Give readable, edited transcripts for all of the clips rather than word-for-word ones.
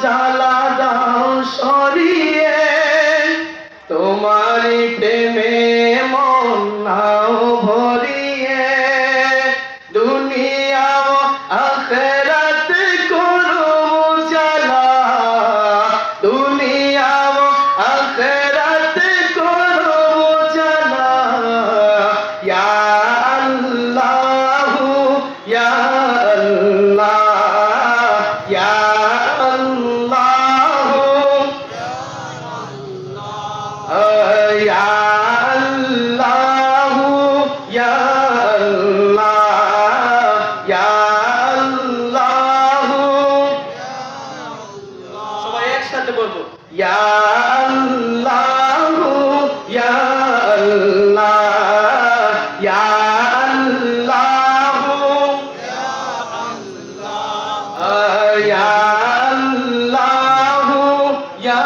জ্বালা দাও সরিয়ে, তোমারই প্রেমে মন নাও ভরিয়ে, দুনিয়া ও আখিরাত করো জ্বালা, দুনিয়া ও আখিরাত করো জ্বালা। ইয়া আল্লাহু ইয়া আল্লাহ, ইয়া আল্লাহু ইয়া আল্লাহু ইয়া আল্লাহ, ইয়া আল্লাহু। সবাই একসাথে বলবো ইয়া আল্লাহু ইয়া আল্লাহ, ইয়া আল্লাহু ইয়া আল্লাহু ইয়া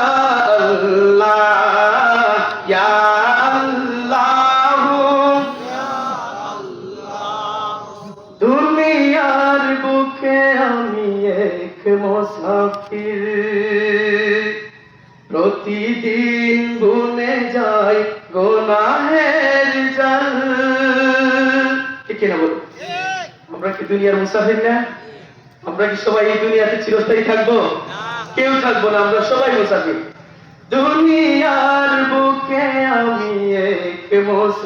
আল্লাহ, ইয়া আল্লাহু। দুনিয়ার বুকে আমি এক মুসাফির, প্রতিদিন গুনে যাই গুনাহের জাল। ঠিক কিনা বলো? আমরা কি দুনিয়ার মুসাফির না? আমরা কি সবাই এই দুনিয়াতে চিরস্থায়ী থাকবো? কেউ থাকবো না, আমরা সবাই মুসাফির। দুনিয়ার বুকে আমি এক মুসাফির।